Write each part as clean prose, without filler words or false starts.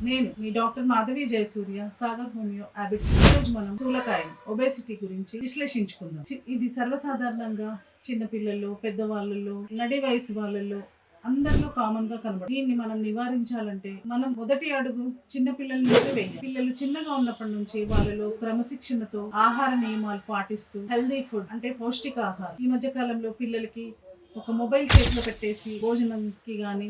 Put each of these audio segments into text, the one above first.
నేను మీ doctor Madhavi Jayasurya, Sagar homeo habits. ఈరోజు మనం స్థూలకాయం ఒబేసిటీ గురించి విశ్లేషించుకుందాం. ఇది సర్వసాధారణంగా చిన్న పిల్లల్లో, పెద్దవాళ్ళల్లో, నడి వయసు వాళ్ళల్లో అందరిలో కామన్ గా కనబడు. దీన్ని మనం నివారించాలంటే మనం మొదటి అడుగు చిన్న పిల్లల నుంచే వేయాలి. పిల్లలు చిన్నగా ఉన్నప్పటి నుంచి వాళ్ళలో క్రమశిక్షణతో ఆహార నియమాలు పాటిస్తూ హెల్దీ ఫుడ్ అంటే పౌష్టికాహారం. ఈ మధ్య కాలంలో పిల్లలకి ఒక మొబైల్ చేతిలో పెట్టేసి భోజనంకి గానీ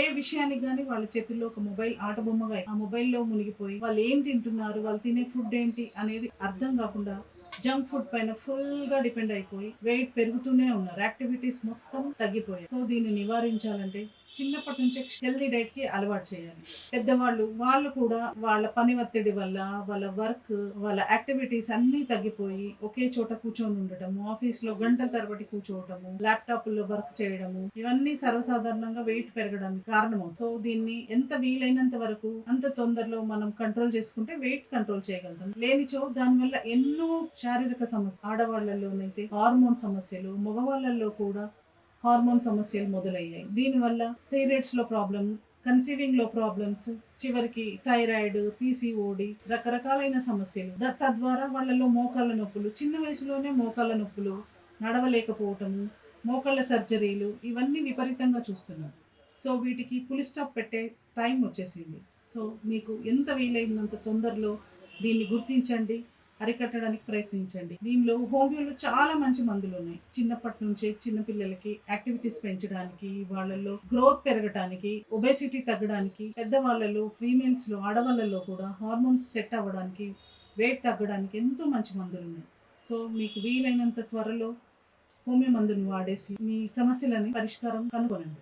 ఏ విషయానికి గానీ వాళ్ళ చేతుల్లో ఒక మొబైల్ ఆట బొమ్మగా ఆ మొబైల్లో మునిగిపోయి వాళ్ళు ఏం తింటున్నారు, వాళ్ళు తినే ఫుడ్ ఏంటి అనేది అర్థం కాకుండా జంక్ ఫుడ్ పైన ఫుల్ గా డిపెండ్ అయిపోయి వెయిట్ పెరుగుతూనే ఉన్నారు. యాక్టివిటీస్ మొత్తం తగ్గిపోయాయి. సో దీన్ని నివారించాలంటే చిన్నప్పటి నుంచే హెల్దీ డైట్ కి అలవాటు చేయాలి. పెద్దవాళ్ళు వాళ్ళు కూడా వాళ్ళ పని ఒత్తిడి వల్ల, వాళ్ళ వర్క్, వాళ్ళ యాక్టివిటీస్ అన్ని తగ్గిపోయి ఒకే చోట కూర్చొని ఉండటము, ఆఫీస్ లో గంటల తరబడి కూర్చోవటము, ల్యాప్టాప్ లో వర్క్ చేయడము, ఇవన్నీ సర్వసాధారణంగా వెయిట్ పెరగడానికి కారణం. సో దీన్ని ఎంత వీలైనంత వరకు అంత తొందరలో మనం కంట్రోల్ చేసుకుంటే వెయిట్ కంట్రోల్ చేయగలుగుతాం. లేనిచో దానివల్ల ఎన్నో శారీరక సమస్యలు, ఆడవాళ్లలోనైతే హార్మోన్ సమస్యలు, మగవాళ్ళల్లో కూడా హార్మోన్ సమస్యలు మొదలయ్యాయి. దీనివల్ల పీరియడ్స్ లో ప్రాబ్లం, కన్సీవింగ్ లో ప్రాబ్లమ్స్, చివరికి థైరాయిడ్, పీసీఓడి, రకరకాలైన సమస్యలు. తద్వారా వాళ్ళలో మోకాళ్ళ నొప్పులు, చిన్న వయసులోనే మోకాళ్ళ నొప్పులు, నడవలేకపోవటము, మోకాళ్ళ సర్జరీలు, ఇవన్నీ విపరీతంగా చూస్తున్నాం. సో వీటికి పులి స్టాప్ పెట్టే టైం వచ్చేసింది. సో మీకు ఎంత వీలైనంత తొందరలో దీన్ని గుర్తించండి, అరికట్టడానికి ప్రయత్నించండి. దీనిలో హోమియోలో చాలా మంచి మందులు ఉన్నాయి. చిన్నప్పటి నుంచే చిన్నపిల్లలకి యాక్టివిటీస్ పెంచడానికి, వాళ్ళల్లో గ్రోత్ పెరగడానికి, ఒబేసిటీ తగ్గడానికి, పెద్దవాళ్ళలో, ఫీమేల్స్ లో, ఆడవాళ్ళలో కూడా హార్మోన్స్ సెట్ అవ్వడానికి, వెయిట్ తగ్గడానికి ఎంతో మంచి మందులు ఉన్నాయి. సో మీకు వీలైనంత త్వరలో హోమియో మందుని వాడేసి మీ సమస్యలని పరిష్కారం కనుగొనండి.